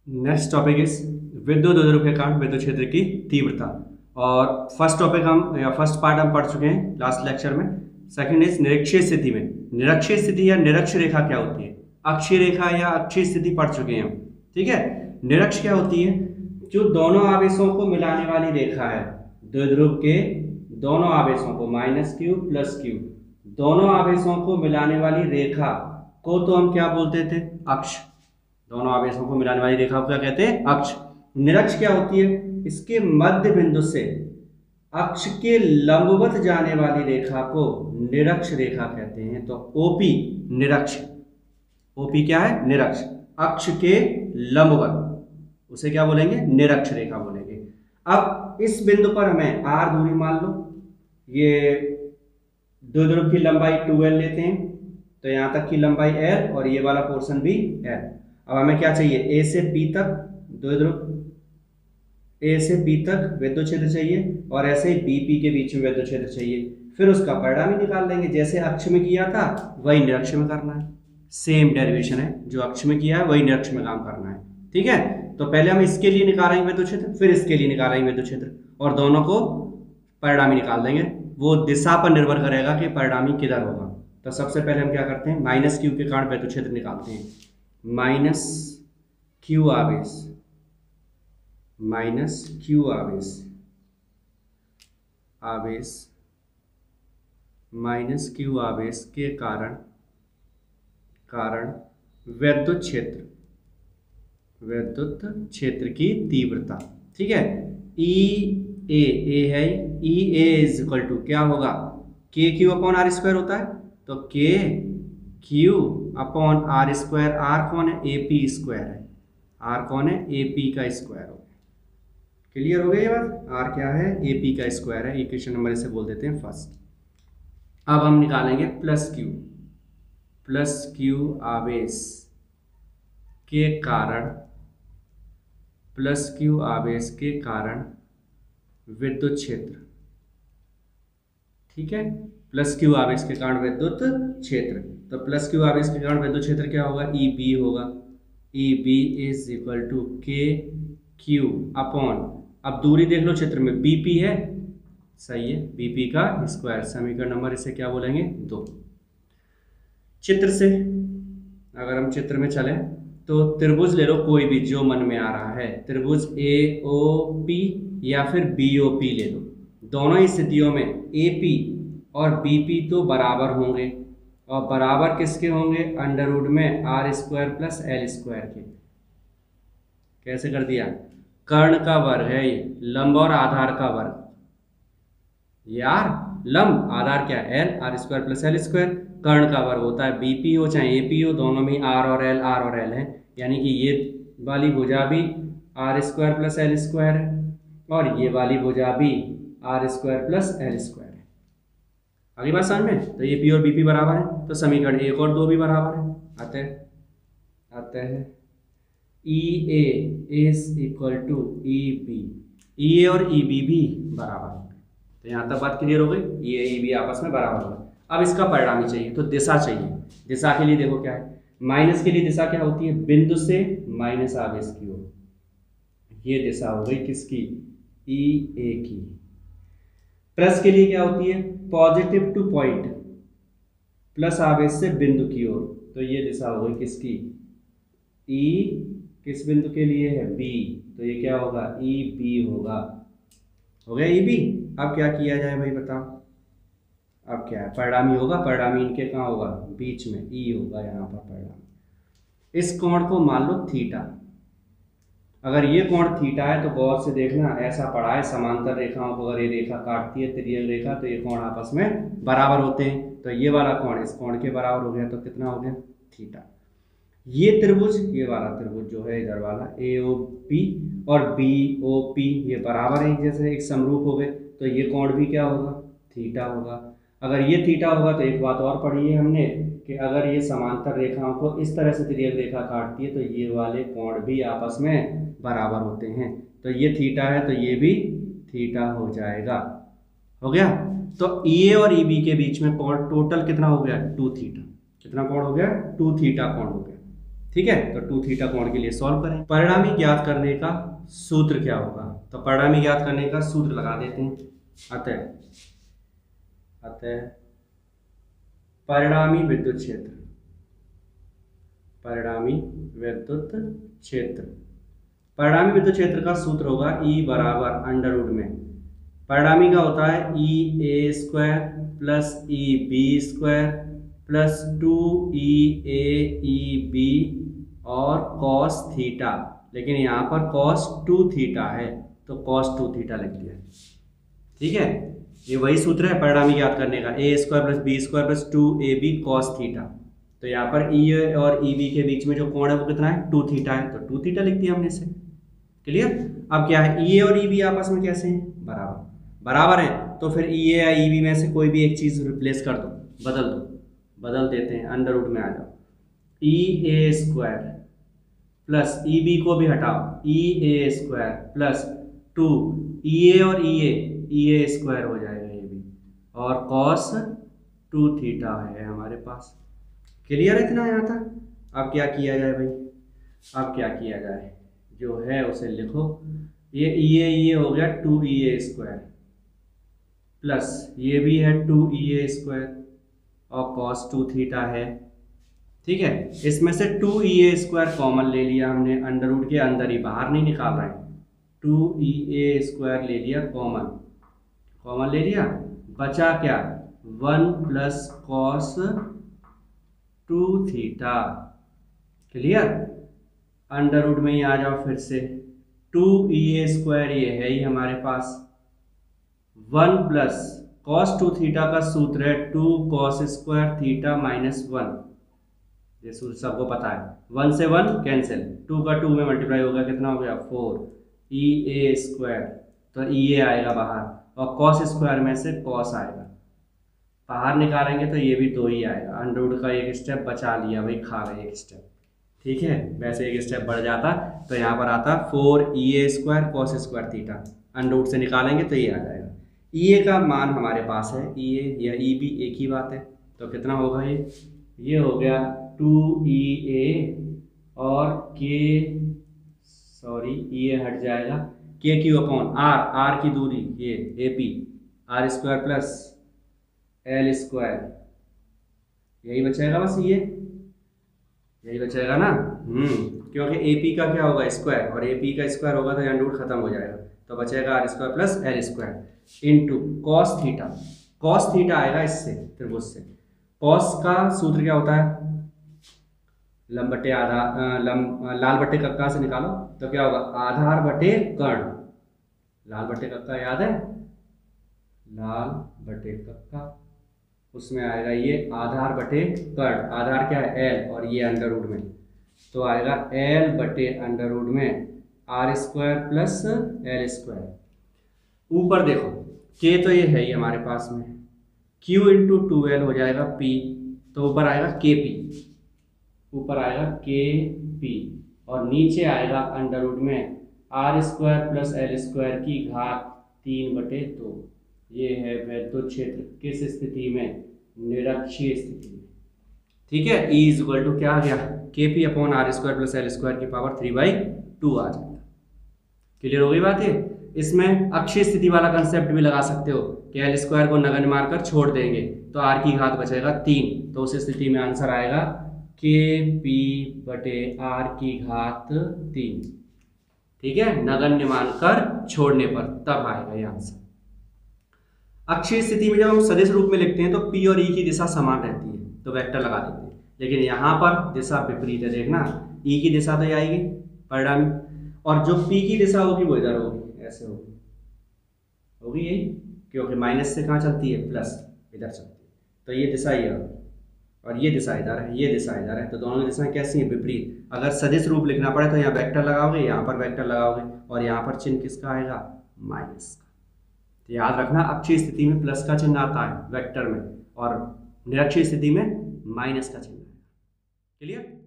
Next topic is विद्युत द्वैध के कारण विद्युत क्षेत्र की तीव्रता। और फर्स्ट टॉपिक हम या फर्स्ट पार्ट हम पढ़ चुके हैं लास्ट लेक्चर में। सेकंड इज निरक्षीय स्थिति में। निरक्षीय स्थिति या निरक्ष रेखा क्या होती है, अक्षीय रेखा या अक्षीय स्थिति पढ़ चुके हैं हम। ठीक है, निरक्ष क्या होती है, जो दोनों आवेशों को मिलाने वाली रेखा है। द्विध्रुव के दोनों आवेशों को -q + q, दोनों आवेशों को मिलाने वाली रेखा को तो हम क्या बोलते थे, अक्ष। दोनों आवेशों को मिलाने वाली रेखा को क्या कहते हैं, अक्ष। निरक्ष क्या होती है, इसके मध्य बिंदु से अक्ष के लंबवत जाने वाली रेखा को निरक्ष रेखा कहते हैं। तो ओपी निरक्ष, ओपी क्या है, निरक्ष। अक्ष के लंबवत उसे क्या बोलेंगे, निरक्ष रेखा बोलेंगे। अब इस बिंदु पर हमें r दूरी मान लो, ये द्विध्रुव की लंबाई 2l लेते हैं, तो यहां तक की लंबाई l और ये वाला पोर्शन भी l। अब हमें क्या चाहिए, a से b तक द्विध्रुव, a से b तक विद्युत क्षेत्र चाहिए और ऐसे ही bp के बीच में विद्युत क्षेत्र चाहिए। फिर उसका परिणाम ही निकाल लेंगे, जैसे अक्ष में किया था वही निरक्ष में करना है। सेम डेरिवेशन है, जो अक्ष में किया है वही निरक्ष में काम करना है। ठीक है, तो पहले हम इसके लिए निकालेंगे विद्युत क्षेत्र, फिर इसके लिए निकालेंगे विद्युत क्षेत्र और दोनों को परिणामी निकाल देंगे। वो दिशा पर निर्भर करेगा कि परिणामी किधर होगा। तो सबसे पहले हम क्या करते हैं, -q के कारण विद्युत क्षेत्र निकालते हैं। -q आवेश, -q आवेश, -q आवेश के कारण विद्युत क्षेत्र की तीव्रता। ठीक है, ए है, E A = क्या होगा, KQ/r² होता है, तो KQ/r²। r कौन है, AP² है, r कौन है, AP का स्क्वायर हो गया। क्लियर हो गया ये बात, r क्या है, AP का स्क्वायर है। इक्वेशन नंबर इसे बोल देते हैं फर्स्ट। अब हम निकालेंगे +q आवेश के कारण विद्युत क्षेत्र। ठीक है, +q आवेश के कारण विद्युत क्षेत्र। तो +q आवेश के कारण विद्युत क्षेत्र क्या होगा, EB होगा। EB = KQ/, अब दूरी देख लो चित्र में, BP है, सही है, BP का स्क्वायर। समीकरण नंबर इसे क्या बोलेंगे, 2। चित्र से अगर हम चित्र में चलें तो त्रिभुज ले लो कोई भी जो मन में आ रहा है, त्रिभुज AOP या फिर BOP ले लो। दोनों ही स्थितियों में AP और BP तो बराबर होंगे, और बराबर किसके होंगे, √ में r² + l² के। कैसे कर दिया, कर्ण का वर्ग है ये, लंब और आधार का वर्ग। यार लंब, आधार क्या है, l, r² + l²। कर्ण का वर्ग होता है BP हो चाहे AP हो, दोनों में r और l है, यानी कि ये वाली भुजा भी r² + l² है और ये वाली भुजा भी r² + l² है। अगली बात समझ में, तो AP और BP बराबर है, तो समीकरण 1 और 2 भी बराबर है। अतः EA = EB, EA और EB भी बराबर है। तो यहाँ तक बात क्लियर हो गई, EA EB आपस में बराबर है। अब इसका परिणामी चाहिए, तो दिशा चाहिए। दिशा के लिए देखो क्या है, माइनस के लिए दिशा क्या होती है, बिंदु से माइनस आवेश की ओर। ये दिशा हो गई किसकी, EA की। प्लस के लिए क्या होती है, पॉजिटिव टू पॉइंट, प्लस आवेश से बिंदु की ओर, तो ये दिशा हो गई किसकी, E किस बिंदु के लिए है, B, तो ये क्या होगा, EB होगा। हो गया EB। अब क्या किया जाए भाई बताओ, अब क्या है, परिणामी होगा, परिणामी इनके कहाँ होगा, बीच में, E होगा यहाँ पर परिणामी। इस कोण को मान लो थीटा। अगर ये कोण थीटा है तो गौर से देखना, ऐसा पढ़ा है समांतर रेखाओं को अगर ये रेखा काटती है, तिर्यक रेखा, तो ये कोण आपस में बराबर होते हैं। तो ये वाला कोण इस कोण के बराबर हो गया, तो कितना हो गया, थीटा। ये त्रिभुज, ये वाला त्रिभुज जो है इधर वाला AOP और BOP ये बराबर है, जैसे एक समरूप हो गए, तो ये कोण भी क्या होगा, थीटा होगा। अगर ये थीटा होगा तो एक बात और पढ़ी है हमने कि अगर ये समांतर रेखाओं को इस तरह से तिर्यक रेखा काटती है तो ये वाले कोण भी आपस में बराबर होते हैं। तो ये थीटा है तो ये भी थीटा हो जाएगा। हो गया, तो EA और EB के बीच में कोण टोटल कितना हो गया, 2 थीटा। कितना कोण हो गया, 2 थीटा कोण हो गया। ठीक है, तो 2 थीटा कोण के लिए सॉल्व करें। परिणामी ज्ञात करने का सूत्र क्या होगा, तो परिणामी ज्ञात करने का सूत्र लगा देते हैं। अतः परिणामी विद्युत क्षेत्र, परिणामी विद्युत क्षेत्र, परिणामी विद्युत क्षेत्र का सूत्र होगा E बराबर अंडर रूट में, परिणामी का होता है EA square plus EB square plus 2EAEB और cos थीटा, लेकिन यहाँ पर cos 2 थीटा है तो cos 2 थीटा लिख दिया। ठीक है, ये वही सूत्र है परिणामी ज्ञात करने का, A square plus B square plus 2AB cos theta. तो यहाँ पर E और EB के बीच में जो कोण है वो कितना है, 2 थीटा है, तो 2 थीटा लिख दिया हमने इसे। क्लियर। अब क्या है, EA और EB आपस में कैसे हैं, बराबर है, तो फिर EA या EB में से कोई भी एक चीज रिप्लेस कर दो, बदल देते हैं, अंडर रूट में आ जाओ, EA स्क्वायर प्लस EB को भी हटाओ, EA स्क्वायर प्लस 2 EA और EA स्क्वायर हो जाएगा ये भी, और cos 2 थीटा है हमारे पास। क्लियर है इतना यहाँ तक। अब क्या किया जाए भाई, अब क्या किया जाए, जो है उसे लिखो, ये EA हो गया 2EA स्क्वायर प्लस ये भी है 2EA स्क्वायर और cos 2 थीटा है। ठीक है, इसमें से 2EA स्क्वायर कॉमन ले लिया हमने, अंडर रूट के अंदर ही, बाहर नहीं निकाल रहे हैं, 2EA स्क्वायर ले लिया कॉमन ले लिया, बचा क्या, 1 plus cos 2 theta. Clear, under root में ही आ जाओ फिर से, 2EA स्क्वायर ये है ही हमारे पास, 1 प्लस cos 2 थीटा का सूत्र है 2 cos स्क्वायर थीटा माइनस 1, ये सूत्र सबको पता है, 1 से 1 कैंसिल, 2 का 2 में मल्टीप्लाई हो गया, कितना हो गया 4 EA स्क्वायर, तो EA आएगा बाहर और cos स्क्वायर में से cos आएगा, बाहर निकालेंगे तो ये भी 2 ही आएगा, अंडर रूट का एक स्टेप बचा लिया भाई, खा गए एक स्टेप। ठीक है, वैसे एक स्टेप बढ़ जाता तो यहाँ पर आता 4EA square cos square theta, under root से निकालेंगे तो ये आ जाएगा। EA का मान हमारे पास है, EA या EB एक ही बात है, तो कितना होगा ये हो गया 2EA और EA हट जाएगा, KQ अपॉन R की दूरी ये AP, R square plus L square, यही बचेगा बस, यही बचेगा ना, क्योंकि AP का क्या होगा स्क्वायर, और AP का स्क्वायर होगा तो अंडर रूट खत्म हो जाएगा, तो बचेगा R square plus L square into cos theta आएगा इससे त्रिभुज से। cos का सूत्र क्या होता है, लंब बटे आधार, लाल बटे कक्का से निकालो तो क्या होगा, आधार बटे कर्ण, लाल बटे कक्का याद है, लाल बटे कक्का, उसमें आएगा ये आधार बटे कर्ण, आधार क्या है L और ये अंडर रूट में, तो आएगा L बटे अंडर रूट में R square plus L square. ऊपर देखो K तो ये है ही हमारे पास में, Q इंटू 2L हो जाएगा P, तो ऊपर आएगा KP, और नीचे आएगा अंडर रूट में R square plus L square की घात 3/2। ये है विद्युत क्षेत्र किस स्थिति में, निरक्षीय स्थिति में। ठीक है, E इज इक्वल टू क्या आ गया, KP upon R square plus L square की पावर 3/2 आ जाएगा। क्लियर हो गई बात है। इसमें अक्षीय स्थिति वाला कंसेप्ट भी लगा सकते हो कि L स्क्वायर को नगण्य मारकर छोड़ देंगे तो R की घात बचेगा 3, तो उस स्थिति में आंसर आएगा KP बटे R की घात 3। ठीक है, नगण्य मानकर छोड़ने पर तब आएगा ये आंसर। अक्षीय स्थिति में जब हम सदिश रूप में लिखते हैं तो P और E की दिशा समान रहती है तो वेक्टर लगा देते हैं, लेकिन यहाँ पर दिशा विपरीत है, देखना E की दिशा तो आएगी परिणामी, और जो P की दिशा होगी वो इधर होगी, ऐसे होगी यही, क्योंकि माइनस से कहाँ चलती है, प्लस इधर चलती है, तो ये दिशा ये और ये दिशा इधर है, ये दिशा इधर है, तो दोनों दिशाएं कैसी हैं, विपरीत। अगर सदिश रूप लिखना पड़े तो यहाँ वेक्टर लगाओगे, यहाँ पर वेक्टर लगाओगे, और यहाँ पर चिन्ह किसका आएगा, माइनस का। तो याद रखना अक्षीय स्थिति में प्लस का चिन्ह आता है वेक्टर में, और निरक्षीय स्थिति में माइनस का चिन्ह। क्लियर।